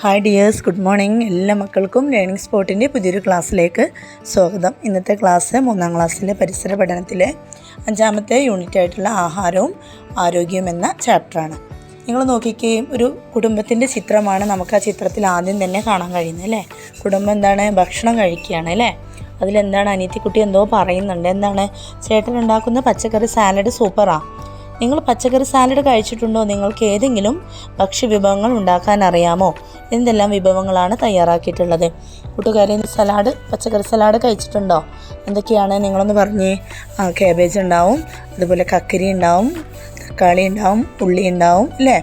Hi dears, good morning. എല്ലാ മക്കൾക്കും learning സ്പോട്ടിൻ്റെ പുതിയൊരു ക്ലാസ്സിലേക്ക് സ്വാഗതം. ഇന്നത്തെ ക്ലാസ് 3ാം ക്ലാസ്സിലെ പരിസര പഠനത്തിലെ 5ാമത്തെ യൂണിറ്റ് ആയിട്ടുള്ള ആഹാരവും ആരോഗ്യവും എന്ന ചാപ്റ്ററാണ്. നിങ്ങൾ നോക്കിക്കുകയും ഒരു കുടുംബത്തിൻ്റെ ചിത്രമാണ് നമുക്ക് ആ ചിത്രത്തിൽ ആദ്യം തന്നെ കാണാൻ കഴിയുന്നത് അല്ലേ. കുടുംബം എന്താണ്? ഭക്ഷണം കഴിക്കുകയാണ് അല്ലേ. അതിലെന്താണ് അനിയത്തിക്കുട്ടി എന്തോ പറയുന്നുണ്ട്. എന്താണ്? ചേട്ടൻ ഉണ്ടാക്കുന്ന പച്ചക്കറി സാലഡ് സൂപ്പറാണ്. നിങ്ങൾ പച്ചക്കറി സാലഡ് കഴിച്ചിട്ടുണ്ടോ? നിങ്ങൾക്ക് ഏതെങ്കിലും ഭക്ഷ്യവിഭവങ്ങൾ ഉണ്ടാക്കാൻ അറിയാമോ? എന്തെല്ലാം വിഭവങ്ങളാണ് തയ്യാറാക്കിയിട്ടുള്ളത്? കൂട്ടുകാരെ, പച്ചക്കറി സലാഡ് കഴിച്ചിട്ടുണ്ടോ? എന്തൊക്കെയാണ് നിങ്ങളൊന്ന് പറഞ്ഞേ. കാബേജ് ഉണ്ടാവും, അതുപോലെ കക്കരി ഉണ്ടാവും, തക്കാളി ഉണ്ടാവും, ഉള്ളി ഉണ്ടാവും അല്ലേ,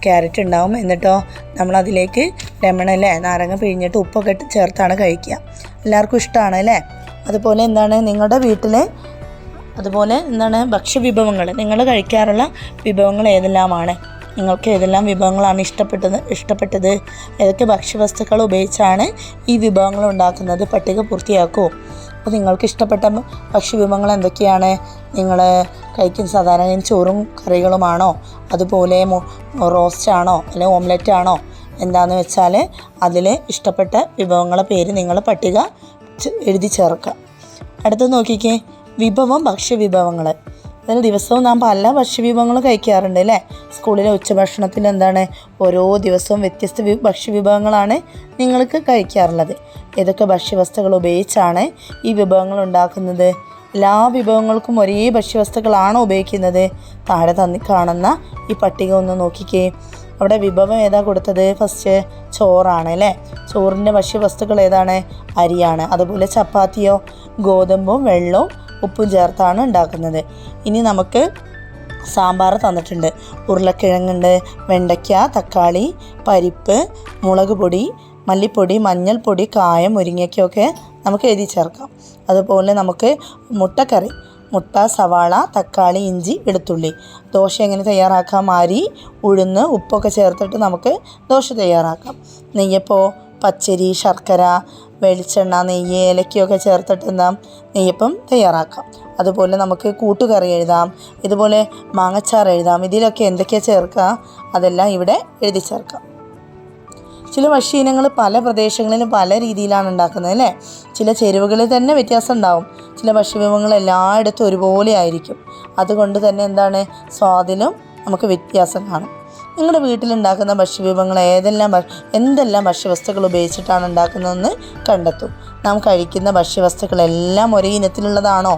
ക്യാരറ്റ് ഉണ്ടാവും. എന്നിട്ടോ നമ്മളതിലേക്ക് ലെമൺ അല്ലേ, നാരങ്ങ പിഴിഞ്ഞിട്ട് ഉപ്പൊക്കെ ചേർത്താണ് കഴിക്കുക. എല്ലാവർക്കും ഇഷ്ടമാണ് അല്ലേ. അതുപോലെ എന്താണ് ഭക്ഷ്യവിഭവങ്ങൾ, നിങ്ങൾ കഴിക്കാറുള്ള വിഭവങ്ങൾ ഏതെല്ലാമാണ്? നിങ്ങൾക്ക് ഏതെല്ലാം വിഭവങ്ങളാണ് ഇഷ്ടപ്പെട്ടത്? ഏതൊക്കെ ഭക്ഷ്യവസ്തുക്കൾ ഉപയോഗിച്ചാണ് ഈ വിഭവങ്ങൾ ഉണ്ടാക്കുന്നത്? പട്ടിക പൂർത്തിയാക്കൂ. അപ്പോൾ നിങ്ങൾക്ക് ഇഷ്ടപ്പെട്ട ഭക്ഷ്യവിഭവങ്ങൾ എന്തൊക്കെയാണ്? നിങ്ങൾ കഴിക്കുന്ന സാധാരണ ചോറും കറികളുമാണോ, അതുപോലെ റോസ്റ്റാണോ, അല്ലെങ്കിൽ ഓംലെറ്റ് ആണോ? എന്താണെന്ന് വെച്ചാൽ അതിൽ ഇഷ്ടപ്പെട്ട വിഭവങ്ങളുടെ പേര് നിങ്ങൾ പട്ടിക എഴുതി ചേർക്കുക. അടുത്ത് നോക്കിക്കേ, ഭക്ഷ്യവിഭവങ്ങൾ. അതിൽ ദിവസവും നാം പല ഭക്ഷ്യവിഭവങ്ങളും കഴിക്കാറുണ്ട് അല്ലേ. സ്കൂളിലെ ഉച്ചഭക്ഷണത്തിൽ എന്താണ്, ഓരോ ദിവസവും വ്യത്യസ്ത ഭക്ഷ്യവിഭവങ്ങളാണ് നിങ്ങൾക്ക് കഴിക്കാറുള്ളത്. ഏതൊക്കെ ഭക്ഷ്യവസ്തുക്കൾ ഉപയോഗിച്ചാണ് ഈ വിഭവങ്ങൾ ഉണ്ടാക്കുന്നത്? എല്ലാ വിഭവങ്ങൾക്കും ഒരേ ഭക്ഷ്യവസ്തുക്കളാണോ ഉപയോഗിക്കുന്നത്? താഴെ കാണുന്ന ഈ പട്ടിക ഒന്ന് നോക്കിക്കേ. അവിടെ വിഭവം ഏതാ കൊടുത്തത്? ഫസ്റ്റ് ചോറാണ് അല്ലേ. ചോറിൻ്റെ ഭക്ഷ്യവസ്തുക്കൾ ഏതാണ്? അരിയാണ്. അതുപോലെ ചപ്പാത്തിയോ ഗോതമ്പും വെള്ളവും ഉപ്പും ചേർത്താണ് ഉണ്ടാക്കുന്നത്. ഇനി നമുക്ക് സാമ്പാർ തന്നിട്ടുണ്ട്. ഉരുളക്കിഴങ്ങുണ്ട്, വെണ്ടയ്ക്ക, തക്കാളി, പരിപ്പ്, മുളക് പൊടി, മല്ലിപ്പൊടി, മഞ്ഞൾപ്പൊടി, കായം, മുരിങ്ങയ്ക്കൊക്കെ നമുക്ക് എഴുതി ചേർക്കാം. അതുപോലെ നമുക്ക് മുട്ടക്കറി, മുട്ട, സവാള, തക്കാളി, ഇഞ്ചി, വെളുത്തുള്ളി. ദോശ എങ്ങനെ തയ്യാറാക്കാം? അരി, ഉഴുന്ന്, ഉപ്പൊക്കെ ചേർത്തിട്ട് നമുക്ക് ദോശ തയ്യാറാക്കാം. നെയ്യപ്പോ പച്ചരി, ശർക്കര, വെളിച്ചെണ്ണ, നെയ്യ്, ഏലക്കയൊക്കെ ചേർത്തിട്ട് നെയ്യപ്പം തയ്യാറാക്കാം. അതുപോലെ നമുക്ക് കൂട്ടുകറി എഴുതാം, ഇതുപോലെ മാങ്ങച്ചാർ എഴുതാം. ഇതിലൊക്കെ എന്തൊക്കെയാണ് ചേർക്കുക അതെല്ലാം ഇവിടെ എഴുതി ചേർക്കാം. ചില ഭക്ഷ്യയിനങ്ങൾ പല പ്രദേശങ്ങളിലും പല രീതിയിലാണ് ഉണ്ടാക്കുന്നത് അല്ലേ. ചില ചേരുവകളിൽ തന്നെ വ്യത്യാസം ഉണ്ടാവും. ചില ഭക്ഷ്യവിഭവങ്ങൾ എല്ലായിടത്തും ഒരുപോലെ ആയിരിക്കും. അതുകൊണ്ട് തന്നെ സ്വാദിലും നമുക്ക് വ്യത്യാസം കാണും. നിങ്ങളുടെ വീട്ടിലുണ്ടാക്കുന്ന ഭക്ഷ്യവിഭവങ്ങൾ എന്തെല്ലാം ഭക്ഷ്യവസ്തുക്കൾ ഉപയോഗിച്ചിട്ടാണ് ഉണ്ടാക്കുന്നതെന്ന് കണ്ടെത്തും. നാം കഴിക്കുന്ന ഭക്ഷ്യവസ്തുക്കളെല്ലാം ഒരേ ഇനത്തിലുള്ളതാണോ?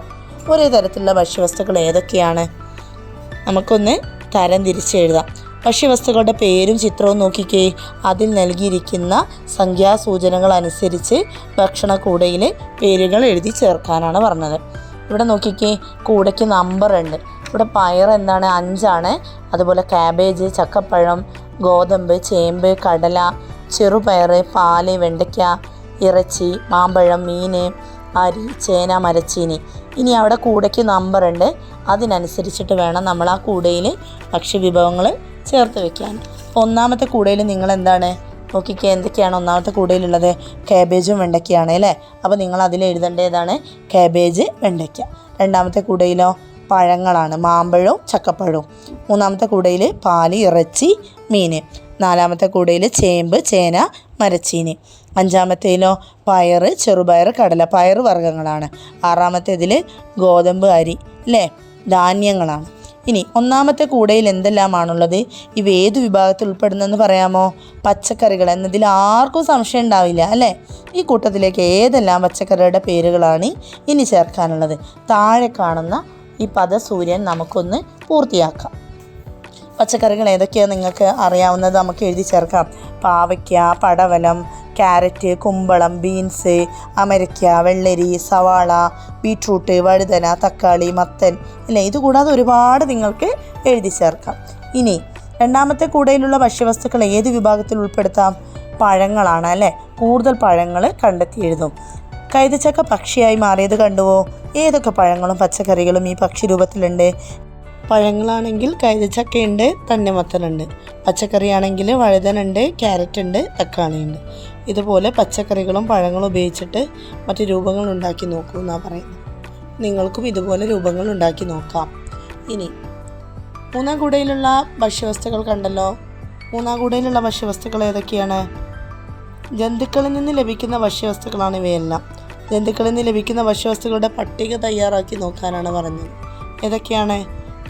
ഒരേ തരത്തിലുള്ള ഭക്ഷ്യവസ്തുക്കൾ ഏതൊക്കെയാണ്? നമുക്കൊന്ന് തരം തിരിച്ചെഴുതാം. ഭക്ഷ്യവസ്തുക്കളുടെ പേരും ചിത്രവും നോക്കിക്കേ. അതിൽ നൽകിയിരിക്കുന്ന സംഖ്യാസൂചനകൾ അനുസരിച്ച് ഭക്ഷണക്കൂടയിൽ പേരുകൾ എഴുതി ചേർക്കാനാണ് പറഞ്ഞത്. ഇവിടെ നോക്കിക്കേ, കൂടയ്ക്ക് നമ്പർ ഉണ്ട്. ഇവിടെ പയർ 5ആണ്. അതുപോലെ കാബേജ്, ചക്കപ്പഴം, ഗോതമ്പ്, ചേമ്പ്, കടല, ചെറുപയർ, പാല്, വെണ്ടയ്ക്ക, ഇറച്ചി, മാമ്പഴം, മീൻ, അരി, ചേന, മരച്ചീനി. ഇനി അവിടെ കൂടയ്ക്ക് നമ്പർ ഉണ്ട്. അതിനനുസരിച്ചിട്ട് വേണം നമ്മൾ ആ കൂടയിൽ ഭക്ഷ്യവിഭവങ്ങൾ ചേർത്ത് വെക്കാൻ. ഒന്നാമത്തെ കൂടയിൽ നിങ്ങൾ നോക്കിക്കേ, എന്തൊക്കെയാണ് ഒന്നാമത്തെ കൂടയിലുള്ളത്? കാബേജും വെണ്ടയ്ക്കയാണ് അല്ലേ. അപ്പോൾ നിങ്ങൾ അതിൽ എഴുതേണ്ടതാണ് കാബേജ്, വെണ്ടയ്ക്ക. രണ്ടാമത്തെ കൂടയിലോ പഴങ്ങളാണ്, മാമ്പഴവും ചക്കപ്പഴവും. മൂന്നാമത്തെ കൂടയിൽ പാല്, ഇറച്ചി, മീൻ. നാലാമത്തെ കൂടയിൽ ചേമ്പ്, ചേന, മരച്ചീനി. അഞ്ചാമത്തേതിലോ പയർ, ചെറുപയർ, കടല, പയർ വർഗ്ഗങ്ങളാണ്. ആറാമത്തേതിൽ ഗോതമ്പ്, അരി അല്ലേ, ധാന്യങ്ങളാണ്. ഇനി ഒന്നാമത്തെ കൂടയിൽ എന്തെല്ലാമാണുള്ളത്? ഇവ ഏത് വിഭാഗത്തിൽ ഉൾപ്പെടുന്നെന്ന് പറയാമോ? പച്ചക്കറികൾ എന്നതിൽ ആർക്കും സംശയം ഉണ്ടാവില്ല അല്ലേ. ഈ കൂട്ടത്തിലേക്ക് ഏതെല്ലാം പച്ചക്കറിയുടെ പേരുകളാണ് ഇനി ചേർക്കാനുള്ളത്? താഴെ കാണുന്ന ഈ പദസൂര്യൻ നമുക്കൊന്ന് പൂർത്തിയാക്കാം. പച്ചക്കറികൾ ഏതൊക്കെയാണ് നിങ്ങൾക്ക് അറിയാവുന്നത് നമുക്ക് എഴുതി ചേർക്കാം. പാവയ്ക്ക, പടവലം, ക്യാരറ്റ്, കുമ്പളം, ബീൻസ്, അമരയ്ക്ക, വെള്ളരി, സവാള, ബീട്രൂട്ട്, വഴുതന, തക്കാളി, മത്തൻ അല്ലേ. ഇതുകൂടാതെ ഒരുപാട് നിങ്ങൾക്ക് എഴുതി ചേർക്കാം. ഇനി രണ്ടാമത്തെ കൂടയിലുള്ള ഭക്ഷ്യവസ്തുക്കൾ ഏത് വിഭാഗത്തിൽ ഉൾപ്പെടുത്താം? പഴങ്ങളാണ് അല്ലേ. കൂടുതൽ പഴങ്ങൾ കണ്ടെത്തി എഴുതും. കൈതച്ചക്ക പക്ഷിയായി മാറിയത് കണ്ടുവോ? ഏതൊക്കെ പഴങ്ങളും പച്ചക്കറികളും ഈ പക്ഷി രൂപത്തിലുണ്ട്? പഴങ്ങളാണെങ്കിൽ കൈതച്ചക്കയുണ്ട്, തണ്ണിമത്തനുണ്ട്. പച്ചക്കറിയാണെങ്കിൽ വഴുതനുണ്ട്, ക്യാരറ്റ് ഉണ്ട്, തക്കാളി ഉണ്ട്. ഇതുപോലെ പച്ചക്കറികളും പഴങ്ങളും ഉപയോഗിച്ചിട്ട് മറ്റു രൂപങ്ങൾ ഉണ്ടാക്കി നോക്കൂ എന്നാണ് പറയുന്നത്. നിങ്ങൾക്കും ഇതുപോലെ രൂപങ്ങൾ ഉണ്ടാക്കി നോക്കാം. ഇനി 3ാം കൂടയിലുള്ള ഭക്ഷ്യവസ്തുക്കൾ കണ്ടല്ലോ. 3ാം കൂടയിലുള്ള ഭക്ഷ്യവസ്തുക്കൾ ഏതൊക്കെയാണ്? ജന്തുക്കളിൽ നിന്ന് ലഭിക്കുന്ന ഭക്ഷ്യവസ്തുക്കളാണ് ഇവയെല്ലാം. ജന്തുക്കളിൽ നിന്ന് ലഭിക്കുന്ന ഭക്ഷ്യവസ്തുക്കളുടെ പട്ടിക തയ്യാറാക്കി നോക്കാനാണ് പറഞ്ഞത്. ഏതൊക്കെയാണ്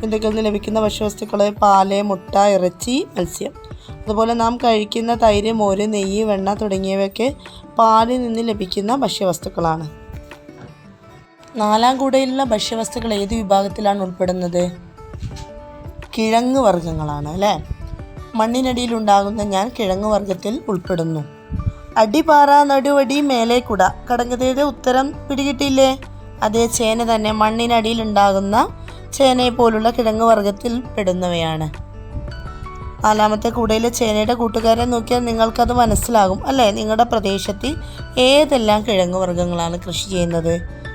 ജന്തുക്കളിൽ നിന്ന് ലഭിക്കുന്ന ഭക്ഷ്യവസ്തുക്കൾ? പാല്, മുട്ട, ഇറച്ചി, മത്സ്യം. അതുപോലെ നാം കഴിക്കുന്ന തൈര്, മോര്, നെയ്യ്, വെണ്ണ തുടങ്ങിയവയൊക്കെ പാലിൽ നിന്ന് ലഭിക്കുന്ന ഭക്ഷ്യവസ്തുക്കളാണ്. 4-ാം കൂടയിലുള്ള ഭക്ഷ്യവസ്തുക്കൾ ഏത് വിഭാഗത്തിലാണ് ഉൾപ്പെടുന്നത്? കിഴങ്ങ് വർഗ്ഗങ്ങളാണ് അല്ലേ. മണ്ണിനടിയിലുണ്ടാകുന്ന ഞാൻ കിഴങ്ങ് വർഗ്ഗത്തിൽ ഉൾപ്പെടുന്നു. അടിപാറ, നടുവടി, മേലേക്കുട. കടങ്കഥയുടെ ഉത്തരം പിടികിട്ടില്ലേ? അതേ, ചേന തന്നെ. മണ്ണിനടിയിലുണ്ടാകുന്ന ചേനയെ പോലുള്ള കിഴങ്ങ് വർഗ്ഗത്തിൽ പെടുന്നവയാണ്. 4-ാമത്തെ കൂടയിലെ ചേനയുടെ കൂട്ടുകാരെ നോക്കിയാൽ നിങ്ങൾക്കത് മനസ്സിലാകും അല്ലേ. നിങ്ങളുടെ പ്രദേശത്ത് ഏതെല്ലാം കിഴങ്ങ് വർഗ്ഗങ്ങളാണ് കൃഷി ചെയ്യുന്നത്?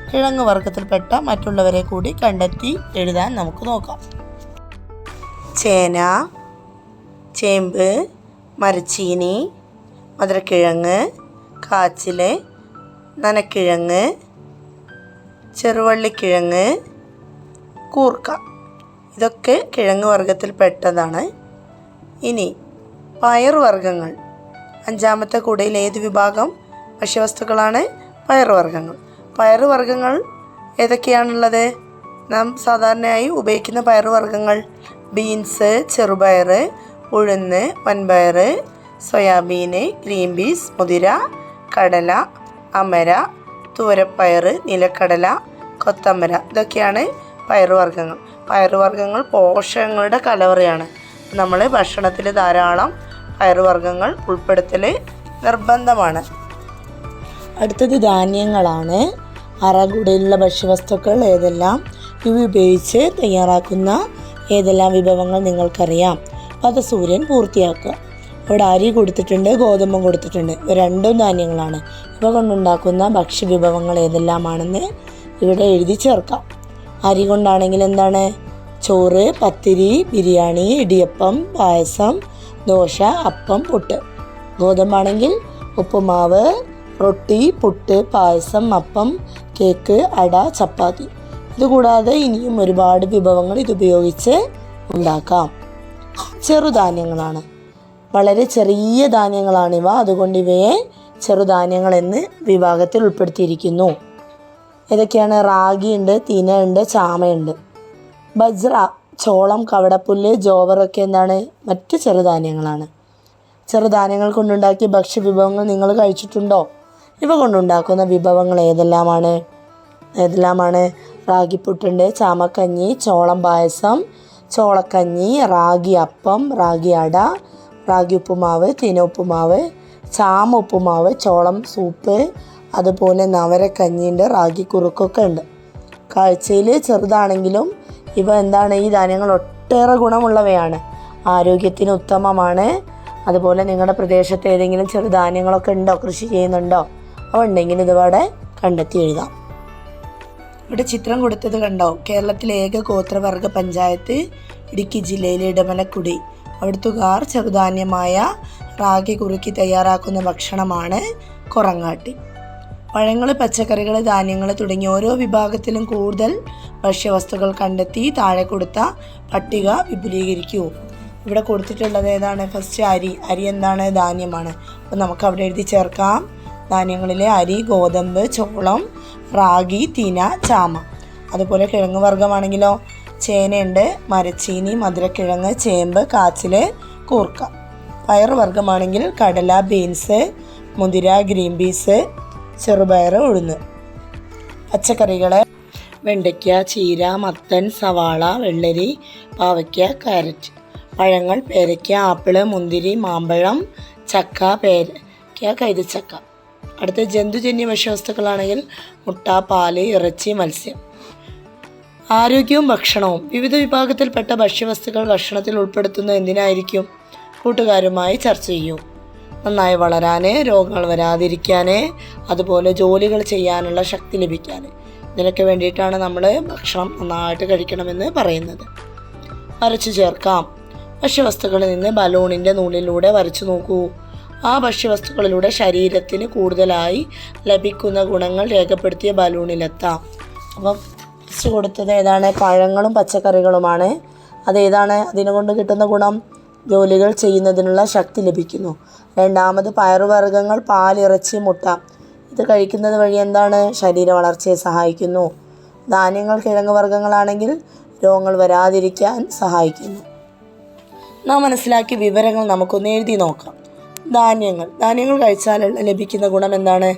കിഴങ്ങ് വർഗ്ഗത്തിൽപ്പെട്ട മറ്റുള്ളവരെ കൂടി കണ്ടെത്തി എഴുതാൻ നമുക്ക് നോക്കാം. ചേന, ചേമ്പ്, മരച്ചീനി, മധുരക്കിഴങ്ങ്, കാച്ചിൽ, നനക്കിഴങ്ങ്, ചെറുവള്ളിക്കിഴങ്ങ്, കൂർക്ക. ഇതൊക്കെ കിഴങ്ങ് വർഗ്ഗത്തിൽപ്പെട്ടതാണ്. ഇനി പയറുവർഗ്ഗങ്ങൾ. 5-ാമത്തെ കൂടയിൽ ഏത് വിഭാഗം ഭക്ഷ്യവസ്തുക്കളാണ്? പയറുവർഗ്ഗങ്ങൾ. പയറുവർഗ്ഗങ്ങൾ ഏതൊക്കെയാണുള്ളത്? നാം സാധാരണയായി ഉപയോഗിക്കുന്ന പയറുവർഗ്ഗങ്ങൾ: ബീൻസ്, ചെറുപയർ, ഉഴുന്ന്, വൻപയർ, സോയാബീൻ, ഗ്രീൻ പീസ്, മുതിര, കടല, അമര, തൂരപ്പയർ, നിലക്കടല, കൊത്തമര. ഇതൊക്കെയാണ് പയറുവർഗ്ഗങ്ങൾ. പയറുവർഗ്ഗങ്ങൾ പോഷകങ്ങളുടെ കലവറയാണ്. നമ്മൾ ഭക്ഷണത്തിൽ ധാരാളം പയറുവർഗ്ഗങ്ങൾ ഉൾപ്പെടുത്തൽ നിർബന്ധമാണ്. അടുത്തത് ധാന്യങ്ങളാണ്. 6-ാം കൂടയിലുള്ള ഭക്ഷ്യവസ്തുക്കൾ ഏതെല്ലാം? ഇവ ഉപയോഗിച്ച് തയ്യാറാക്കുന്ന ഏതെല്ലാം വിഭവങ്ങൾ നിങ്ങൾക്കറിയാം? പദസൂര്യൻ പൂർത്തിയാക്കുക. ഇവിടെ അരി കൊടുത്തിട്ടുണ്ട്, ഗോതമ്പും കൊടുത്തിട്ടുണ്ട്. ഇവ രണ്ടും ധാന്യങ്ങളാണ്. ഇവ കൊണ്ടുണ്ടാക്കുന്ന ഭക്ഷ്യവിഭവങ്ങൾ ഏതെല്ലാമാണെന്ന് ഇവിടെ എഴുതി ചേർക്കാം. അരി കൊണ്ടാണെങ്കിൽ എന്താണ്? ചോറ്, പത്തിരി, ബിരിയാണി, ഇടിയപ്പം, പായസം, ദോശ, അപ്പം, പുട്ട്. ഗോതമ്പാണെങ്കിൽ ഉപ്പുമാവ്, റൊട്ടി, പുട്ട്, പായസം, അപ്പം, കേക്ക്, അട, ചപ്പാത്തി. ഇതുകൂടാതെ ഇനിയും ഒരുപാട് വിഭവങ്ങൾ ഇതുപയോഗിച്ച് ഉണ്ടാക്കാം. ചെറുധാന്യങ്ങളാണ്. വളരെ ചെറിയ ധാന്യങ്ങളാണിവ. അതുകൊണ്ട് ഇവയെ ചെറുധാന്യങ്ങൾ എന്ന് വിഭാഗത്തിൽ ഉൾപ്പെടുത്തിയിരിക്കുന്നു. ഏതൊക്കെയാണ്? റാഗിയുണ്ട്, തിനയുണ്ട്, ചാമയുണ്ട്. ബജ്ര, ചോളം, കവടപ്പുല്ല്, ജോവറൊക്കെ എന്താണ്? മറ്റ് ചെറുധാന്യങ്ങളാണ്. ചെറുധാന്യങ്ങൾ കൊണ്ടുണ്ടാക്കിയ ഭക്ഷ്യവിഭവങ്ങൾ നിങ്ങൾ കഴിച്ചിട്ടുണ്ടോ? ഇവ കൊണ്ടുണ്ടാക്കുന്ന വിഭവങ്ങൾ ഏതെല്ലാമാണ്? റാഗിപ്പുട്ടുണ്ട്, ചാമക്കഞ്ഞി, ചോളം പായസം, ചോളക്കഞ്ഞി, റാഗി അപ്പം, റാഗി അട, റാഗി ഉപ്പുമാവ്, തിന ഉപ്പുമാവ്, ചാമ ഉപ്പുമാവ്, ചോളം സൂപ്പ്, അതുപോലെ നവരക്കഞ്ഞിയുണ്ട്, റാഗി കുറുക്കൊക്കെ ഉണ്ട്. കാഴ്ചയിൽ ചെറുതാണെങ്കിലും ഇവ എന്താണ്? ഈ ധാന്യങ്ങൾ ഒട്ടേറെ ഗുണമുള്ളവയാണ്. ആരോഗ്യത്തിന് ഉത്തമമാണ്. അതുപോലെ നിങ്ങളുടെ പ്രദേശത്ത് ഏതെങ്കിലും ചെറുധാന്യങ്ങളൊക്കെ ഉണ്ടോ? കൃഷി ചെയ്യുന്നുണ്ടോ? അവ ഉണ്ടെങ്കിൽ ഇതുപോലെ കണ്ടെത്തി എഴുതാം. ഇവിടെ ചിത്രം കൊടുത്തത് കണ്ടോ? കേരളത്തിലെ ഏക ഗോത്രവർഗ പഞ്ചായത്ത് ഇടുക്കി ജില്ലയിലെ ഇടമലക്കുടി. അവിടുത്തുകാർ ചെറുധാന്യമായ റാഗി കുറുക്കി തയ്യാറാക്കുന്ന ഭക്ഷണമാണ് കൊറങ്ങാട്ടി. പഴങ്ങൾ, പച്ചക്കറികൾ, ധാന്യങ്ങൾ തുടങ്ങിയ ഓരോ വിഭാഗത്തിലും കൂടുതൽ ഭക്ഷ്യവസ്തുക്കൾ കണ്ടെത്തി താഴെ കൊടുത്ത പട്ടിക വിപുലീകരിക്കൂ. ഇവിടെ കൊടുത്തിട്ടുള്ളത് ഏതാണ്? ഫസ്റ്റ് അരി. അരി എന്താണ്? ധാന്യമാണ്. അപ്പോൾ നമുക്ക് അവിടെ എഴുതി ചേർക്കാം. ധാന്യങ്ങളിലെ അരി, ഗോതമ്പ്, ചോളം, റാഗി, തിന, ചാമ. അതുപോലെ കിഴങ്ങ് വർഗ്ഗമാണെങ്കിലോ ചേനയുണ്ട്, മരച്ചീനി, മധുരക്കിഴങ്ങ്, ചേമ്പ്, കാച്ചിൽ, കൂർക്ക. പയറുവർഗ്ഗമാണെങ്കിൽ കടല, ബീൻസ്, മുതിര, ഗ്രീൻ പീസ്, ചെറുപയർ, ഉഴുന്ന്. പച്ചക്കറികൾ വെണ്ടയ്ക്ക, ചീര, മത്തൻ, സവാള, വെള്ളരി, പാവയ്ക്ക, കാരറ്റ്. പഴങ്ങൾ പേരയ്ക്ക, ആപ്പിള്, മുന്തിരി, മാമ്പഴം, ചക്ക, പേരയ്ക്ക, കൈതച്ചക്ക. അടുത്ത ജന്തുജന്യ ഭക്ഷ്യവസ്തുക്കളാണെങ്കിൽ മുട്ട, പാല്, ഇറച്ചി, മത്സ്യം. ആരോഗ്യവും ഭക്ഷണവും. വിവിധ വിഭാഗത്തിൽപ്പെട്ട ഭക്ഷ്യവസ്തുക്കൾ ഭക്ഷണത്തിൽ ഉൾപ്പെടുത്തുന്നത് എന്തിനായിരിക്കും? കൂട്ടുകാരുമായി ചർച്ച ചെയ്യൂ. നന്നായി വളരാൻ, രോഗങ്ങൾ വരാതിരിക്കാൻ, അതുപോലെ ജോലികൾ ചെയ്യാനുള്ള ശക്തി ലഭിക്കാൻ. ഇതിനൊക്കെ വേണ്ടിയിട്ടാണ് നമ്മൾ ഭക്ഷണം നന്നായിട്ട് കഴിക്കണമെന്ന് പറയുന്നത്. വരച്ചു ചേർക്കാം. ഭക്ഷ്യവസ്തുക്കളിൽ നിന്ന് ബലൂണിൻ്റെ നൂലിലൂടെ വരച്ചു നോക്കൂ. ആ ഭക്ഷ്യവസ്തുക്കളിലൂടെ ശരീരത്തിന് കൂടുതലായി ലഭിക്കുന്ന ഗുണങ്ങൾ രേഖപ്പെടുത്തിയ ബലൂണിലെത്താം. അപ്പം ഫസ്റ്റ് കൊടുത്തത് ഏതാണ്? പഴങ്ങളും പച്ചക്കറികളുമാണ്. അതേതാണ്? അതിനെ കൊണ്ട് കിട്ടുന്ന ഗുണം? ജോലികൾ ചെയ്യുന്നതിനുള്ള ശക്തി ലഭിക്കുന്നു. രണ്ടാമത് പയറുവർഗ്ഗങ്ങൾ, പാൽ, ഇറച്ചി, മുട്ട ഇത് കഴിക്കുന്നത് വഴി എന്താണ്? ശരീര വളർച്ചയെ സഹായിക്കുന്നു. ധാന്യങ്ങൾ, കിഴങ്ങ് വർഗ്ഗങ്ങളാണെങ്കിൽ രോഗങ്ങൾ വരാതിരിക്കാൻ സഹായിക്കുന്നു. നാം മനസ്സിലാക്കിയ വിവരങ്ങൾ നമുക്കൊന്ന് എഴുതി നോക്കാം. ധാന്യങ്ങൾ കഴിച്ചാൽ ലഭിക്കുന്ന ഗുണം എന്താണ്?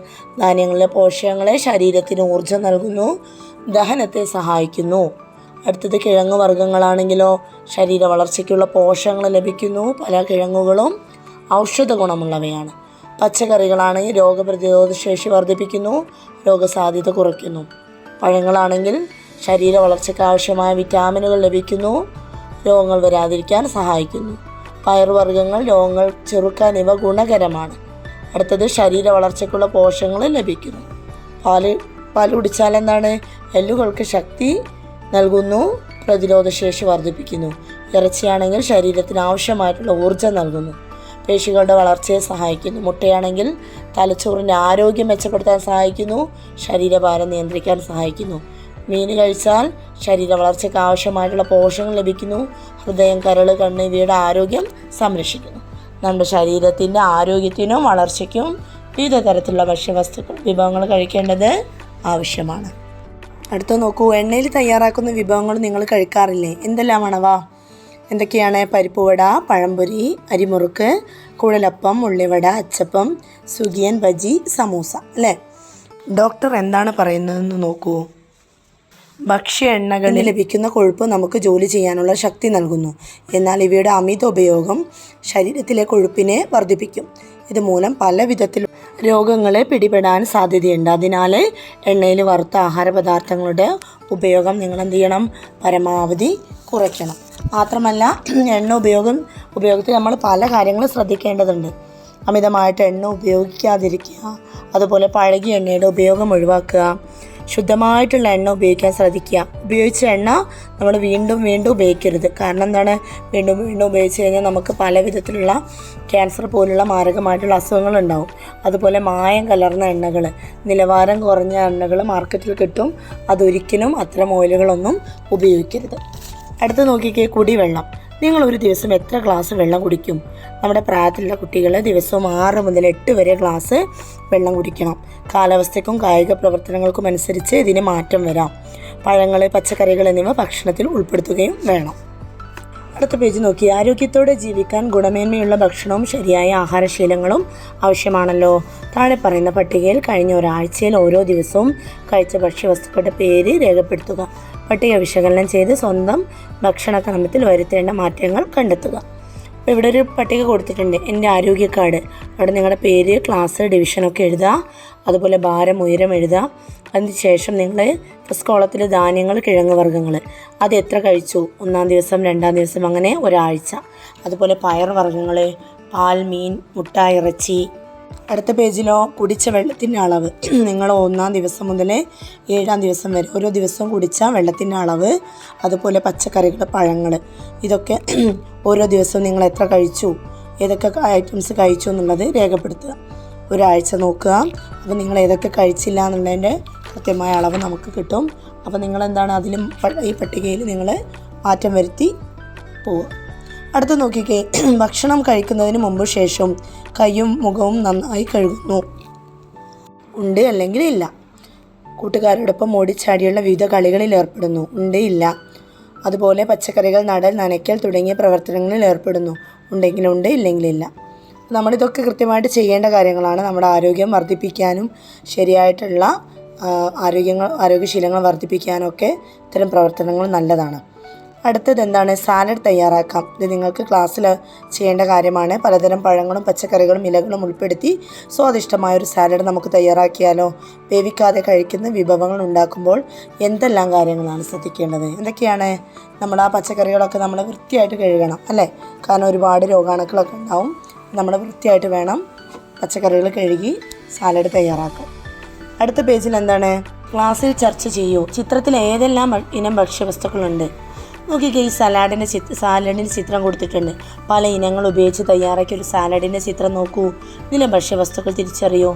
ധാന്യങ്ങളിലെ പോഷകങ്ങളെ ശരീരത്തിന് ഊർജ്ജം നൽകുന്നു, ദഹനത്തെ സഹായിക്കുന്നു. അടുത്തത് കിഴങ്ങ് വർഗ്ഗങ്ങളാണെങ്കിലോ ശരീര വളർച്ചയ്ക്കുള്ള പോഷകങ്ങൾ ലഭിക്കുന്നു. പല കിഴങ്ങുകളും ഔഷധ ഗുണമുള്ളവയാണ്. പച്ചക്കറികളാണെങ്കിൽ രോഗപ്രതിരോധ ശേഷി വർദ്ധിപ്പിക്കുന്നു, രോഗസാധ്യത കുറയ്ക്കുന്നു. പഴങ്ങളാണെങ്കിൽ ശരീര വളർച്ചയ്ക്ക് ആവശ്യമായ വിറ്റാമിനുകൾ ലഭിക്കുന്നു, രോഗങ്ങൾ വരാതിരിക്കാൻ സഹായിക്കുന്നു. പയറുവർഗ്ഗങ്ങൾ രോഗങ്ങൾ ചെറുക്കാൻ ഇവ ഗുണകരമാണ്. അടുത്തത് ശരീര വളർച്ചയ്ക്കുള്ള പോഷകങ്ങൾ ലഭിക്കുന്നു. പാല് കുടിച്ചാൽ എന്താണ്? എല്ലുകൾക്ക് ശക്തി നൽകുന്നു, പ്രതിരോധശേഷി വർദ്ധിപ്പിക്കുന്നു. ഇറച്ചിയാണെങ്കിൽ ശരീരത്തിന് ആവശ്യമായിട്ടുള്ള ഊർജ്ജം നൽകുന്നു, പേശികളുടെ വളർച്ചയെ സഹായിക്കുന്നു. മുട്ടയാണെങ്കിൽ തലച്ചോറിൻ്റെ ആരോഗ്യം മെച്ചപ്പെടുത്താൻ സഹായിക്കുന്നു, ശരീരഭാരം നിയന്ത്രിക്കാൻ സഹായിക്കുന്നു. മീൻ കഴിച്ചാൽ ശരീര വളർച്ചയ്ക്ക് ആവശ്യമായിട്ടുള്ള പോഷകങ്ങൾ ലഭിക്കുന്നു, ഹൃദയം, കരൾ, കണ്ണ് ഇവയുടെ ആരോഗ്യം സംരക്ഷിക്കുന്നു. നമ്മുടെ ശരീരത്തിൻ്റെ ആരോഗ്യത്തിനും വളർച്ചയ്ക്കും വിവിധ തരത്തിലുള്ള ഭക്ഷ്യവസ്തുക്കൾ വിഭവങ്ങൾ കഴിക്കേണ്ടത് ആവശ്യമാണ്. അടുത്ത നോക്കൂ, എണ്ണയിൽ തയ്യാറാക്കുന്ന വിഭവങ്ങൾ നിങ്ങൾ കഴിക്കാറില്ലേ? എന്തെല്ലാമാണവ? എന്തൊക്കെയാണ്? പരിപ്പുവട, പഴംപൊരി, അരിമുറുക്ക്, കുഴലപ്പം, ഉള്ളിവട, അച്ചപ്പം, സുഗിയൻ, ബജി, സമൂസ അല്ലേ? ഡോക്ടർ എന്താണ് പറയുന്നതെന്ന് നോക്കൂ. ഭക്ഷ്യ എണ്ണകളിൽ ലഭിക്കുന്ന കൊഴുപ്പ് നമുക്ക് ജോലി ചെയ്യാനുള്ള ശക്തി നൽകുന്നു. എന്നാൽ ഇവയുടെ അമിത ഉപയോഗം ശരീരത്തിലെ കൊഴുപ്പിനെ വർദ്ധിപ്പിക്കും. ഇതുമൂലം പല വിധത്തിലുള്ള രോഗങ്ങളെ പിടിപെടാൻ സാധ്യതയുണ്ട്. അതിനാൽ എണ്ണയിൽ വറുത്ത ആഹാര പദാർത്ഥങ്ങളുടെ ഉപയോഗം നിങ്ങൾ എന്ത് ചെയ്യണം? പരമാവധി കുറയ്ക്കണം. മാത്രമല്ല എണ്ണ ഉപയോഗത്തിൽ നമ്മൾ പല കാര്യങ്ങളും ശ്രദ്ധിക്കേണ്ടതുണ്ട്. അമിതമായിട്ട് എണ്ണ ഉപയോഗിക്കാതിരിക്കുക, അതുപോലെ പഴകിയ എണ്ണയുടെ ഉപയോഗം ഒഴിവാക്കുക, ശുദ്ധമായിട്ടുള്ള എണ്ണ ഉപയോഗിക്കാൻ ശ്രദ്ധിക്കുക. ഉപയോഗിച്ച എണ്ണ നമ്മൾ വീണ്ടും ഉപയോഗിക്കരുത്. കാരണം എന്താണ്? വീണ്ടും ഉപയോഗിച്ച് കഴിഞ്ഞാൽ നമുക്ക് പല വിധത്തിലുള്ള ക്യാൻസർ പോലുള്ള മാരകമായിട്ടുള്ള അസുഖങ്ങളുണ്ടാവും. അതുപോലെ മായം കലർന്ന എണ്ണകൾ, നിലവാരം കുറഞ്ഞ എണ്ണകൾ മാർക്കറ്റിൽ കിട്ടും. അതൊരിക്കലും അത്തരം ഓയിലുകളൊന്നും ഉപയോഗിക്കരുത്. അടുത്ത് നോക്കിക്കേ, കുടിവെള്ളം. നിങ്ങൾ ഒരു ദിവസം എത്ര ഗ്ലാസ് വെള്ളം കുടിക്കും? നമ്മുടെ പ്രായത്തിലുള്ള കുട്ടികൾ ദിവസവും 6 മുതൽ 8 വരെ ഗ്ലാസ് വെള്ളം കുടിക്കണം. കാലാവസ്ഥയ്ക്കും കായിക പ്രവർത്തനങ്ങൾക്കും അനുസരിച്ച് ഇതിന് മാറ്റം വരാം. പഴങ്ങൾ, പച്ചക്കറികൾ എന്നിവ ഭക്ഷണത്തിൽ ഉൾപ്പെടുത്തുകയും വേണം. അടുത്ത പേജ് നോക്കി. ആരോഗ്യത്തോടെ ജീവിക്കാൻ ഗുണമേന്മയുള്ള ഭക്ഷണവും ശരിയായ ആഹാരശീലങ്ങളും ആവശ്യമാണല്ലോ. താഴെ പറയുന്ന പട്ടികയിൽ കഴിഞ്ഞ ഒരാഴ്ചയിൽ ഓരോ ദിവസവും കഴിച്ച ഭക്ഷ്യവസ്തുക്കളുടെ പേര് രേഖപ്പെടുത്തുക. പട്ടിക വിശകലനം ചെയ്ത് സ്വന്തം ഭക്ഷണക്രമത്തിൽ വരുത്തേണ്ട മാറ്റങ്ങൾ കണ്ടെത്തുക. അപ്പോൾ ഇവിടെ ഒരു പട്ടിക കൊടുത്തിട്ടുണ്ട്, എൻ്റെ ആരോഗ്യ കാർഡ്. അവിടെ നിങ്ങളുടെ പേര്, ക്ലാസ്, ഡിവിഷനൊക്കെ എഴുതുക. അതുപോലെ ഭാരം, ഉയരം എഴുതുക. അതിനുശേഷം നിങ്ങൾ ഫസ്റ്റ് കോളത്തിൽ ധാന്യങ്ങൾ, കിഴങ്ങ് വർഗ്ഗങ്ങൾ അത് എത്ര കഴിച്ചു, 1-ാം ദിവസം, 2-ാം ദിവസം, അങ്ങനെ ഒരാഴ്ച. അതുപോലെ പയർ വർഗ്ഗങ്ങൾ, പാൽ, മീൻ, മുട്ട, ഇറച്ചി. അടുത്ത പേജിലോ കുടിച്ച വെള്ളത്തിൻ്റെ അളവ്. നിങ്ങൾ 1-ാം ദിവസം മുതൽ 7-ാം ദിവസം വരെ ഓരോ ദിവസവും കുടിച്ച വെള്ളത്തിൻ്റെ അളവ്, അതുപോലെ പച്ചക്കറികൾ, പഴങ്ങൾ ഇതൊക്കെ ഓരോ ദിവസവും നിങ്ങൾ എത്ര കഴിച്ചു, ഏതൊക്കെ ഐറ്റംസ് കഴിച്ചു എന്നുള്ളത് രേഖപ്പെടുത്തുക. ഒരാഴ്ച നോക്കുക. അപ്പോൾ നിങ്ങൾ ഏതൊക്കെ കഴിച്ചില്ല എന്നുള്ളതിൻ്റെ കൃത്യമായ അളവ് നമുക്ക് കിട്ടും. അപ്പോൾ നിങ്ങളെന്താണ് അതിലും ഈ പട്ടികയിൽ നിങ്ങൾ മാറ്റം വരുത്തി പോവുക. അടുത്ത് നോക്കിക്കേ, ഭക്ഷണം കഴിക്കുന്നതിന് മുമ്പ് ശേഷവും കൈയും മുഖവും നന്നായി കഴുകുന്നു. ഉണ്ട് അല്ലെങ്കിൽ ഇല്ല. കൂട്ടുകാരോടൊപ്പം ഓടിച്ചാടിയുള്ള വിവിധ കളികളിൽ ഏർപ്പെടുന്നു. ഉണ്ട്, ഇല്ല. അതുപോലെ പച്ചക്കറികൾ നടൽ, നനയ്ക്കൽ തുടങ്ങിയ പ്രവർത്തനങ്ങളിൽ ഏർപ്പെടുന്നു. ഉണ്ടെങ്കിൽ ഉണ്ട്, ഇല്ലെങ്കിൽ ഇല്ല. നമ്മളിതൊക്കെ കൃത്യമായിട്ട് ചെയ്യേണ്ട കാര്യങ്ങളാണ്. നമ്മുടെ ആരോഗ്യം വർദ്ധിപ്പിക്കാനും ശരിയായിട്ടുള്ള ആരോഗ്യശീലങ്ങൾ വർദ്ധിപ്പിക്കാനൊക്കെ ഇത്തരം പ്രവർത്തനങ്ങൾ നല്ലതാണ്. അടുത്തത് എന്താണ്? സാലഡ് തയ്യാറാക്കാം. ഇത് നിങ്ങൾക്ക് ക്ലാസ്സിൽ ചെയ്യേണ്ട കാര്യമാണ്. പലതരം പഴങ്ങളും പച്ചക്കറികളും ഇലകളും ഉൾപ്പെടുത്തി സ്വാദിഷ്ടമായൊരു സാലഡ് നമുക്ക് തയ്യാറാക്കിയാലോ? വേവിക്കാതെ കഴിക്കുന്ന വിഭവങ്ങൾ ഉണ്ടാക്കുമ്പോൾ എന്തെല്ലാം കാര്യങ്ങളാണ് ശ്രദ്ധിക്കേണ്ടത്? എന്തൊക്കെയാണ്? നമ്മൾ ആ പച്ചക്കറികളൊക്കെ നമ്മൾ വൃത്തിയായിട്ട് കഴുകണം അല്ലേ? കാരണം ഒരുപാട് രോഗാണുക്കളൊക്കെ ഉണ്ടാവും. നമ്മൾ വൃത്തിയായിട്ട് വേണം പച്ചക്കറികൾ കഴുകി സാലഡ് തയ്യാറാക്കാൻ. അടുത്ത പേജിൽ എന്താണ്? ക്ലാസ്സിൽ ചർച്ച ചെയ്യൂ. ചിത്രത്തിൽ ഏതെല്ലാം ഇനം ഭക്ഷ്യവസ്തുക്കളുണ്ട്? നോക്കിക്കേ, ഈ സാലഡിൻ്റെ ചിത്രം കൊടുത്തിട്ടുണ്ട്. പല ഇനങ്ങൾ ഉപയോഗിച്ച് തയ്യാറാക്കിയ ഒരു സാലഡിൻ്റെ ചിത്രം നോക്കൂ. ഇതിലെ ഭക്ഷ്യവസ്തുക്കൾ തിരിച്ചറിയൂ.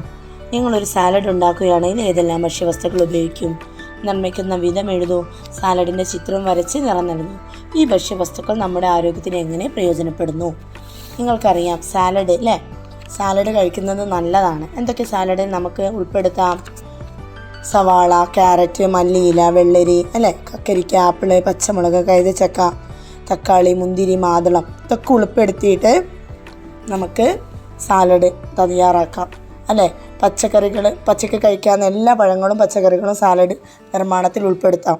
നിങ്ങളൊരു സാലഡ് ഉണ്ടാക്കുകയാണെങ്കിൽ ഏതെല്ലാം ഭക്ഷ്യവസ്തുക്കൾ ഉപയോഗിക്കും? നിർമ്മിക്കുന്ന വിധം എഴുതൂ. സാലഡിൻ്റെ ചിത്രം വരച്ച് നിറം നൽകൂ. ഈ ഭക്ഷ്യവസ്തുക്കൾ നമ്മുടെ ആരോഗ്യത്തിന് എങ്ങനെ പ്രയോജനപ്പെടുന്നു? നിങ്ങൾക്കറിയാം സാലഡ് അല്ലേ? സാലഡ് കഴിക്കുന്നത് നല്ലതാണ്. എന്തൊക്കെ സാലഡ് നമുക്ക് ഉൾപ്പെടുത്താം? സവാള, ക്യാരറ്റ്, മല്ലിയില, വെള്ളരി അല്ലേ, കക്കരിക്ക, ആപ്പിള്, പച്ചമുളക്, കൈതച്ചക്ക, തക്കാളി, മുന്തിരി, മാതളം ഇതൊക്കെ ഉൾപ്പെടുത്തിയിട്ട് നമുക്ക് സാലഡ് തയ്യാറാക്കാം അല്ലേ. പച്ചക്ക് കഴിക്കാവുന്ന എല്ലാ പഴങ്ങളും പച്ചക്കറികളും സാലഡ് നിർമ്മാണത്തിൽ ഉൾപ്പെടുത്താം.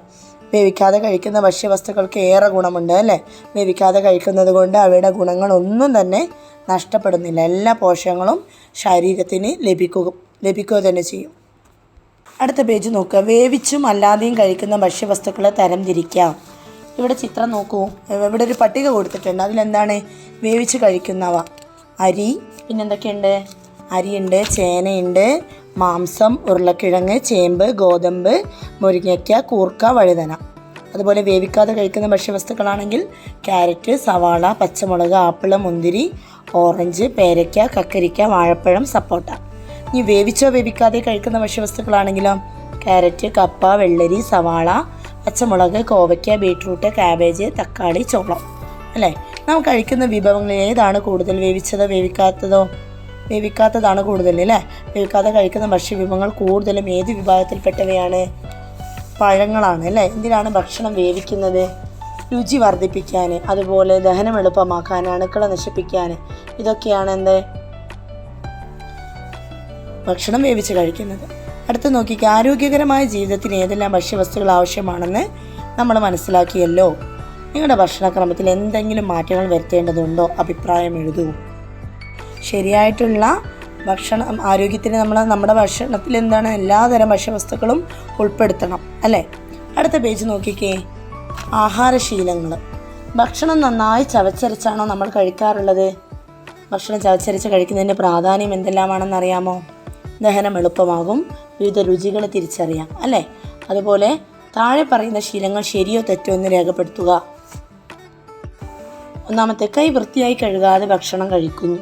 വേവിക്കാതെ കഴിക്കുന്ന ഭക്ഷ്യവസ്തുക്കൾക്ക് ഏറെ ഗുണമുണ്ട് അല്ലേ. വേവിക്കാതെ കഴിക്കുന്നത് കൊണ്ട് അവയുടെ ഗുണങ്ങളൊന്നും തന്നെ നഷ്ടപ്പെടുന്നില്ല. എല്ലാ പോഷകങ്ങളും ശരീരത്തിന് ലഭിക്കുക തന്നെ ചെയ്യും. അടുത്ത പേജ് നോക്കുക. വേവിച്ചും അല്ലാതെയും കഴിക്കുന്ന ഭക്ഷ്യവസ്തുക്കളെ തരംതിരിക്കാം. ഇവിടെ ചിത്രം നോക്കൂ. ഇവിടെ ഒരു പട്ടിക കൊടുത്തിട്ടുണ്ട്. അതിലെന്താണ്? വേവിച്ച് കഴിക്കുന്നവ അരി, പിന്നെന്തൊക്കെയുണ്ട്? അരിയുണ്ട്, ചേനയുണ്ട്, മാംസം, ഉരുളക്കിഴങ്ങ്, ചേമ്പ്, ഗോതമ്പ്, മുരിങ്ങയ്ക്ക, കൂർക്ക, വഴുതന. അതുപോലെ വേവിക്കാതെ കഴിക്കുന്ന ഭക്ഷ്യവസ്തുക്കളാണെങ്കിൽ ക്യാരറ്റ്, സവാള, പച്ചമുളക്, ആപ്പിള്, മുന്തിരി, ഓറഞ്ച്, പേരയ്ക്ക, കക്കരിക്ക, വാഴപ്പഴം, സപ്പോട്ട. ഇനി വേവിച്ചോ വേവിക്കാതെ കഴിക്കുന്ന ഭക്ഷ്യവസ്തുക്കളാണെങ്കിലോ ക്യാരറ്റ്, കപ്പ, വെള്ളരി, സവാള, പച്ചമുളക്, കോവയ്ക്ക, ബീട്രൂട്ട്, കാബേജ്, തക്കാളി, ചോളം അല്ലേ. നാം കഴിക്കുന്ന വിഭവങ്ങളിൽ ഏതാണ് കൂടുതൽ? വേവിച്ചതോ വേവിക്കാത്തതോ? വേവിക്കാത്തതാണ് കൂടുതൽ അല്ലേ. വേവിക്കാതെ കഴിക്കുന്ന ഭക്ഷ്യവിഭവങ്ങൾ കൂടുതലും ഏത് വിഭാഗത്തിൽപ്പെട്ടവയാണ്? പഴങ്ങളാണ് അല്ലേ. എന്തിനാണ് ഭക്ഷണം വേവിക്കുന്നത്? രുചി വർദ്ധിപ്പിക്കാൻ, അതുപോലെ ദഹനം എളുപ്പമാക്കാൻ, അണുക്കളെ നശിപ്പിക്കാൻ. ഇതൊക്കെയാണ് എന്ത്? ഭക്ഷണം വേവിച്ച് കഴിക്കുന്നത്. അടുത്ത് നോക്കിക്കുക. ആരോഗ്യകരമായ ജീവിതത്തിന് ഏതെല്ലാം ഭക്ഷ്യവസ്തുക്കൾ ആവശ്യമാണെന്ന് നമ്മൾ മനസ്സിലാക്കിയല്ലോ. നിങ്ങളുടെ ഭക്ഷണക്രമത്തിൽ എന്തെങ്കിലും മാറ്റങ്ങൾ വരുത്തേണ്ടതുണ്ടോ? അഭിപ്രായം എഴുതൂ. ശരിയായിട്ടുള്ള ഭക്ഷണം ആരോഗ്യത്തിന് നമ്മുടെ ഭക്ഷണത്തിൽ എന്താണ്? എല്ലാതരം ഭക്ഷ്യവസ്തുക്കളും ഉൾപ്പെടുത്തണം അല്ലേ. അടുത്ത പേജ് നോക്കിക്കേ. ആഹാരശീലങ്ങൾ. ഭക്ഷണം നന്നായി ചവച്ചരച്ചാണോ നമ്മൾ കഴിക്കാറുള്ളത്? ഭക്ഷണം ചവച്ചരച്ച് കഴിക്കുന്നതിൻ്റെ പ്രാധാന്യം എന്തെല്ലാമാണെന്നറിയാമോ? ദഹനം എളുപ്പമാകും, വിവിധ രുചികൾ തിരിച്ചറിയാം അല്ലേ. അതുപോലെ താഴെ പറയുന്ന ശീലങ്ങൾ ശരിയോ തെറ്റോ എന്ന് രേഖപ്പെടുത്തുക. ഒന്നാമത്തെ, കൈ വൃത്തിയായി കഴുകാതെ ഭക്ഷണം കഴിക്കുന്നു.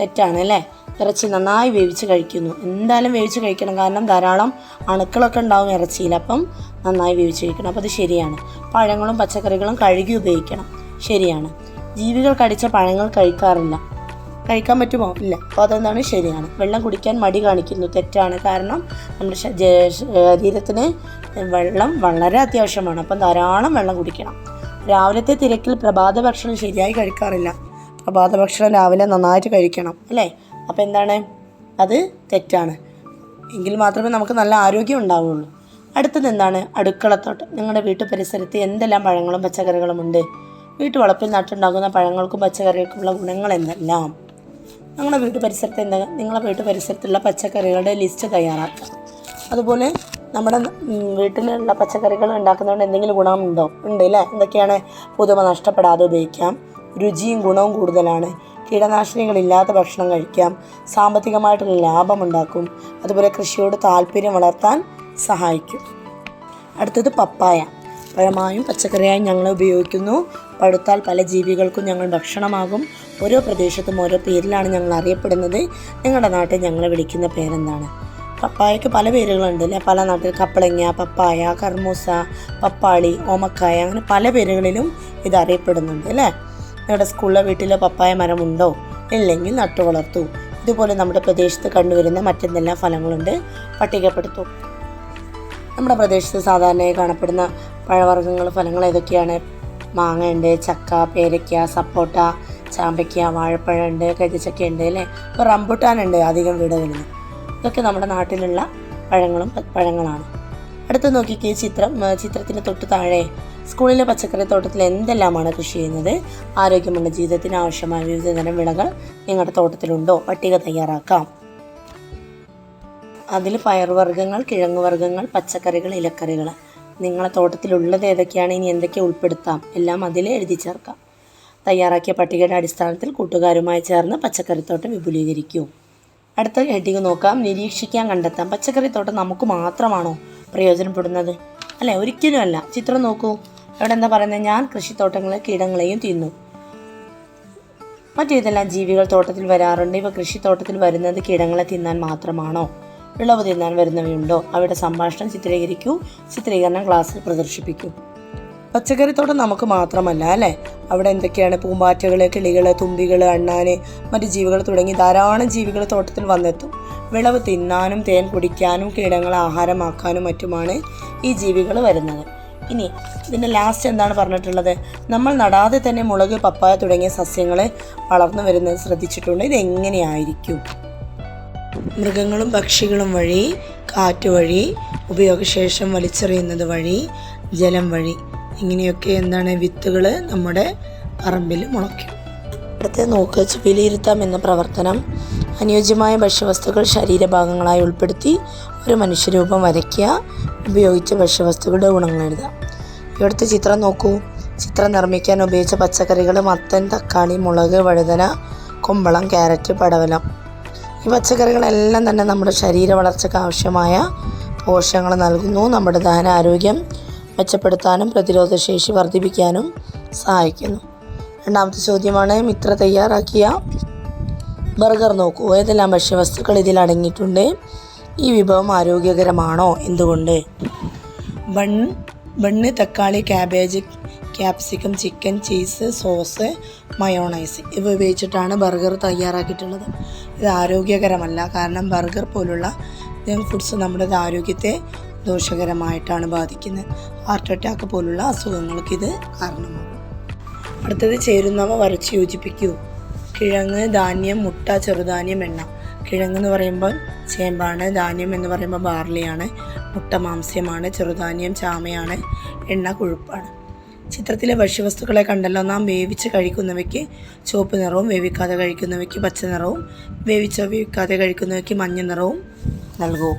തെറ്റാണ് അല്ലേ. ഇറച്ചി നന്നായി വേവിച്ച് കഴിക്കുന്നു. എന്തായാലും വേവിച്ച് കഴിക്കണം, കാരണം ധാരാളം അണുക്കളൊക്കെ ഉണ്ടാവും ഇറച്ചിയിൽ. അപ്പം നന്നായി വേവിച്ച് കഴിക്കണം. അപ്പോൾ അത് ശരിയാണ്. പഴങ്ങളും പച്ചക്കറികളും കഴുകി ഉപയോഗിക്കണം. ശരിയാണ്. ജീവികൾ കടിച്ച പഴങ്ങൾ കഴിക്കാൻ പറ്റുമോ? ഇല്ല. അപ്പോൾ അതെന്താണ്? ശരിയാണ്. വെള്ളം കുടിക്കാൻ മടി കാണിക്കുന്നു. തെറ്റാണ്. കാരണം നമ്മുടെ ശരീരത്തിന് വെള്ളം വളരെ അത്യാവശ്യമാണ്. അപ്പം ധാരാളം വെള്ളം കുടിക്കണം. രാവിലത്തെ തിരക്കിൽ പ്രഭാത ഭക്ഷണം ശരിയായി കഴിക്കാറില്ല. പ്രഭാത ഭക്ഷണം രാവിലെ നന്നായിട്ട് കഴിക്കണം അല്ലേ. അപ്പോൾ എന്താണ്? അത് തെറ്റാണ്. എങ്കിൽ മാത്രമേ നമുക്ക് നല്ല ആരോഗ്യം ഉണ്ടാവുകയുള്ളൂ. അടുത്തത് എന്താണ്? അടുക്കളത്തോട്ടം. നിങ്ങളുടെ വീട്ടു പരിസരത്ത് എന്തെല്ലാം പഴങ്ങളും പച്ചക്കറികളും ഉണ്ട്? വീട്ടുവളപ്പിൽ നട്ടുണ്ടാകുന്ന പഴങ്ങൾക്കും പച്ചക്കറികൾക്കുമുള്ള ഗുണങ്ങൾ എന്തെല്ലാം? നിങ്ങളുടെ വീട്ടു പരിസരത്തുള്ള പച്ചക്കറികളുടെ ലിസ്റ്റ് തയ്യാറാക്കുക. അതുപോലെ നമ്മുടെ വീട്ടിലുള്ള പച്ചക്കറികൾ ഉണ്ടാക്കുന്നതുകൊണ്ട് എന്തെങ്കിലും ഗുണമുണ്ടോ? ഉണ്ട് അല്ലേ. എന്തൊക്കെയാണ്? പുതുമ നഷ്ടപ്പെടാതെ ഉപയോഗിക്കാം, രുചിയും ഗുണവും കൂടുതലാണ്, കീടനാശിനികളില്ലാത്ത ഭക്ഷണം കഴിക്കാം, സാമ്പത്തികമായിട്ടുള്ള ലാഭമുണ്ടാക്കും, അതുപോലെ കൃഷിയോട് താല്പര്യം വളർത്താൻ സഹായിക്കും. അടുത്തത് പപ്പായ. പഴമായും പച്ചക്കറിയായും ഞങ്ങൾ ഉപയോഗിക്കുന്നു. പഴുത്താൽ പല ജീവികൾക്കും ഞങ്ങൾ ഭക്ഷണമാകും. ഓരോ പ്രദേശത്തും ഓരോ പേരിലാണ് ഞങ്ങൾ അറിയപ്പെടുന്നത്. നിങ്ങളുടെ നാട്ടിൽ ഞങ്ങളെ വിളിക്കുന്ന പേരെന്താണ്? പപ്പായയ്ക്ക് പല പേരുകളുണ്ട് അല്ലേ. പല നാട്ടിൽ കപ്പളങ്ങ, പപ്പായ, കർമൂസ, പപ്പാളി, ഓമക്കായ, അങ്ങനെ പല പേരുകളിലും ഇത് അറിയപ്പെടുന്നുണ്ട് അല്ലേ. നിങ്ങളുടെ സ്കൂളിലോ വീട്ടിലോ പപ്പായ മരമുണ്ടോ? ഇല്ലെങ്കിൽ നട്ടു വളർത്തൂ. ഇതുപോലെ നമ്മുടെ പ്രദേശത്ത് കണ്ടുവരുന്ന മറ്റെന്തെല്ലാം ഫലങ്ങളുണ്ട് പട്ടികപ്പെടുത്തൂ. നമ്മുടെ പ്രദേശത്ത് സാധാരണയായി കാണപ്പെടുന്ന പഴവർഗ്ഗങ്ങൾ, ഫലങ്ങൾ ഏതൊക്കെയാണ്? മാങ്ങയുണ്ട്, ചക്ക, പേരയ്ക്ക, സപ്പോട്ട, ചാമ്പയ്ക്ക, വാഴപ്പഴമുണ്ട്, കൈതച്ചക്കയുണ്ട് അല്ലേ. ഇപ്പോൾ റംബുട്ടാനുണ്ട് അധികം വീടുകളിൽ. ഇതൊക്കെ നമ്മുടെ നാട്ടിലുള്ള പഴങ്ങളാണ്. അടുത്ത് നോക്കിക്കേ. ചിത്രത്തിന് തൊട്ട് താഴെ സ്കൂളിലെ പച്ചക്കറി തോട്ടത്തിൽ എന്തെല്ലാമാണ് കൃഷി ചെയ്യുന്നത്? ആരോഗ്യമുള്ള ജീവിതത്തിന് ആവശ്യമായ വിവിധതരം വിളകൾ നിങ്ങളുടെ തോട്ടത്തിലുണ്ടോ? പട്ടിക തയ്യാറാക്കാം. അതിൽ പയറുവർഗ്ഗങ്ങൾ, കിഴങ്ങുവർഗ്ഗങ്ങൾ, പച്ചക്കറികൾ, ഇലക്കറികൾ. നിങ്ങളെ തോട്ടത്തിലുള്ളത് ഏതൊക്കെയാണ്? ഇനി എന്തൊക്കെ ഉൾപ്പെടുത്താം? എല്ലാം അതിൽ എഴുതി ചേർക്കാം. തയ്യാറാക്കിയ പട്ടികയുടെ അടിസ്ഥാനത്തിൽ കൂട്ടുകാരുമായി ചേർന്ന് പച്ചക്കറിത്തോട്ടം വിപുലീകരിക്കൂ. അടുത്ത ഹെഡിങ് നോക്കാം. നിരീക്ഷിക്കാൻ കണ്ടെത്താം. പച്ചക്കറിത്തോട്ടം നമുക്ക് മാത്രമാണോ പ്രയോജനപ്പെടുന്നത്? അല്ലേ, ഒരിക്കലും അല്ല. ചിത്രം നോക്കൂ. അവിടെ എന്താ പറയുന്നത്? ഞാൻ കൃഷിത്തോട്ടങ്ങളെ കീടങ്ങളെയും തിന്നു. മറ്റേതെല്ലാം ജീവികൾ തോട്ടത്തിൽ വരാറുണ്ട്? ഇവ കൃഷിത്തോട്ടത്തിൽ വരുന്നത് കീടങ്ങളെ തിന്നാൻ മാത്രമാണോ? വിളവ് തിന്നാൻ വരുന്നവയുണ്ടോ? അവയുടെ സംഭാഷണം ചിത്രീകരിക്കൂ. ചിത്രീകരണം ക്ലാസ്സിൽ പ്രദർശിപ്പിക്കൂ. പച്ചക്കറിത്തോട്ടം നമുക്ക് മാത്രമല്ല അല്ലേ, അവിടെ എന്തൊക്കെയാണ് പൂമ്പാറ്റകൾ, കിളികൾ, തുമ്പികൾ, അണ്ണാന്, മറ്റ് ജീവികൾ തുടങ്ങി ധാരാളം ജീവികൾ തോട്ടത്തിൽ വന്നെത്തും. വിളവ് തിന്നാനും തേൻ കുടിക്കാനും കീടങ്ങളെ ആഹാരമാക്കാനും മറ്റുമാണ് ഈ ജീവികൾ വരുന്നത്. ഇനി ഇതിൻ്റെ ലാസ്റ്റ് എന്താണ് പറഞ്ഞിട്ടുള്ളത്? നമ്മൾ നടാതെ തന്നെ മുളക്, പപ്പായ തുടങ്ങിയ സസ്യങ്ങൾ വളർന്നു വരുന്നത് ശ്രദ്ധിച്ചിട്ടുണ്ട്. ഇതെങ്ങനെയായിരിക്കും? മൃഗങ്ങളും പക്ഷികളും വഴി, കാറ്റ് വഴി, ഉപയോഗശേഷം വലിച്ചെറിയുന്നത് വഴി, ജലം വഴി, ഇങ്ങനെയൊക്കെ എന്താണ് വിത്തുകൾ നമ്മുടെ പറമ്പിൽ മുളയ്ക്കും. അടുത്ത നോക്കുക, വിലയിരുത്താം എന്ന പ്രവർത്തനം. അനുയോജ്യമായ ഭക്ഷ്യവസ്തുക്കൾ ശരീരഭാഗങ്ങളായി ഉൾപ്പെടുത്തി ഒരു മനുഷ്യരൂപം വരയ്ക്കുക. ഉപയോഗിച്ച ഭക്ഷ്യവസ്തുക്കളുടെ ഗുണങ്ങൾ എഴുതുക. ഇവിടുത്തെ ചിത്രം നോക്കൂ. ചിത്രം നിർമ്മിക്കാൻ ഉപയോഗിച്ച പച്ചക്കറികൾ മത്തൻ, തക്കാളി, മുളക്, വഴുതന, കുമ്പളം, ക്യാരറ്റ്, പടവലം. ഈ പച്ചക്കറികളെല്ലാം തന്നെ നമ്മുടെ ശരീര വളർച്ചയ്ക്ക് ആവശ്യമായ പോഷകങ്ങൾ നൽകുന്നു. നമ്മുടെ ദഹനാരോഗ്യം മെച്ചപ്പെടുത്താനും പ്രതിരോധശേഷി വർദ്ധിപ്പിക്കാനും സഹായിക്കുന്നു. രണ്ടാമത്തെ ചോദ്യമാണ്, മിത്ര തയ്യാറാക്കിയ ബർഗർ നോക്കൂ. ഏതെല്ലാം ഭക്ഷ്യവസ്തുക്കൾ ഇതിൽ അടങ്ങിയിട്ടുണ്ട്? ഈ വിഭവം ആരോഗ്യകരമാണോ? എന്തുകൊണ്ട്? ബണ്ണ്, തക്കാളി, cabbage, capsicum, chicken, cheese, sauce, mayonnaise ഇവ ഉപയോഗിച്ചിട്ടാണ് ബർഗർ തയ്യാറാക്കിയിട്ടുള്ളത്. ഇത് ആരോഗ്യകരമല്ല, കാരണം ബർഗർ പോലുള്ള ജങ്ക് ഫുഡ്സ് നമ്മുടെ ആരോഗ്യത്തെ ദോഷകരമായിട്ടാണ് ബാധിക്കുന്നത്. ഹാർട്ട് അറ്റാക്ക് പോലുള്ള അസുഖങ്ങൾക്ക് ഇത് കാരണമാകും. അടുത്തത് ചേരുന്നവ വരച്ച് യോജിപ്പിക്കൂ. കിഴങ്ങ്, ധാന്യം, മുട്ട, ചെറുധാന്യം, എണ്ണ. കിഴങ്ങ് എന്ന് പറയുമ്പോൾ ചേമ്പാണ്, ധാന്യം എന്ന് പറയുമ്പോൾ ബാർലിയാണ്, മുട്ട മാംസ്യമാണ്, ചെറുധാന്യം ചാമയാണ്, എണ്ണ കൊഴുപ്പാണ്. ചിത്രത്തിലെ ഭക്ഷ്യവസ്തുക്കളെ കണ്ടല്ലോ. നാം വേവിച്ച് കഴിക്കുന്നവയ്ക്ക് ചുവപ്പ് നിറവും, വേവിക്കാതെ കഴിക്കുന്നവയ്ക്ക് പച്ച നിറവും, വേവിക്കാതെ കഴിക്കുന്നവയ്ക്ക് മഞ്ഞ നിറവും നൽകൂ.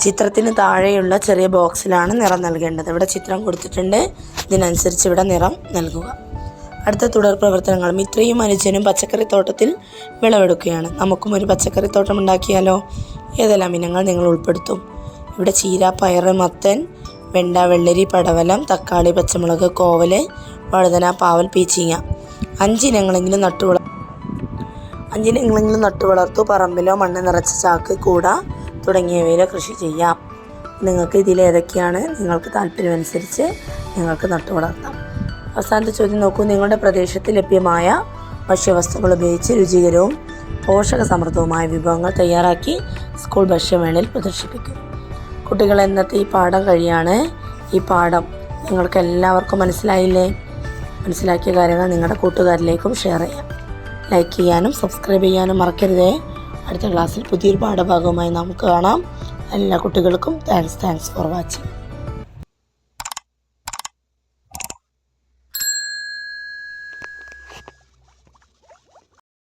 ചിത്രത്തിന് താഴെയുള്ള ചെറിയ ബോക്സിലാണ് നിറം നൽകേണ്ടത്. ഇവിടെ ചിത്രം കൊടുത്തിട്ടുണ്ട്, ഇതിനനുസരിച്ച് ഇവിടെ നിറം നൽകുക. അടുത്ത തുടർ പ്രവർത്തനങ്ങൾ. മിത്രയും അനുജനും പച്ചക്കറിത്തോട്ടത്തിൽ വിളവെടുക്കുകയാണ്. നമുക്കും ഒരു പച്ചക്കറിത്തോട്ടം ഉണ്ടാക്കിയാലോ? ഏതെല്ലാം ഇനങ്ങൾ നിങ്ങൾ ഉൾപ്പെടുത്തും? ഇവിടെ ചീര, പയറ്, മത്തൻ, വെണ്ട, വെള്ളരി, പടവലം, തക്കാളി, പച്ചമുളക്, കോവല്, വഴുതന, പാവൽ, പീച്ചിങ്ങ. 5 ഇനങ്ങളെങ്കിലും നട്ടു വളർത്തു. പറമ്പിലോ മണ്ണ് നിറച്ച ചാക്ക്, കൂട തുടങ്ങിയവയിലോ കൃഷി ചെയ്യാം. നിങ്ങൾക്ക് ഇതിലേതൊക്കെയാണ് നിങ്ങൾക്ക് താല്പര്യമനുസരിച്ച് നിങ്ങൾക്ക് നട്ടു വളർത്താം. അവസാനത്തെ ചോദ്യം നോക്കൂ. നിങ്ങളുടെ പ്രദേശത്ത് ലഭ്യമായ ഭക്ഷ്യവസ്തുക്കൾ ഉപയോഗിച്ച് രുചികരവും പോഷക സമൃദ്ധവുമായ വിഭവങ്ങൾ തയ്യാറാക്കി സ്കൂൾ ഭക്ഷ്യമേളയിൽ പ്രദർശിപ്പിക്കും. കുട്ടികൾ, ഇന്നത്തെ ഈ പാഠം കഴിയാണ്. ഈ പാഠം നിങ്ങൾക്ക് എല്ലാവർക്കും മനസ്സിലായില്ലേ? മനസ്സിലാക്കിയ കാര്യങ്ങൾ നിങ്ങളുടെ കൂട്ടുകാരിലേക്കും ഷെയർ ചെയ്യാം. ലൈക്ക് ചെയ്യാനും സബ്സ്ക്രൈബ് ചെയ്യാനും മറക്കരുതേ. അടുത്ത ക്ലാസ്സിൽ പുതിയൊരു പാഠഭാഗവുമായി നമുക്ക് കാണാം. എല്ലാ കുട്ടികൾക്കും താങ്ക്സ് ഫോർ വാച്ചിങ്.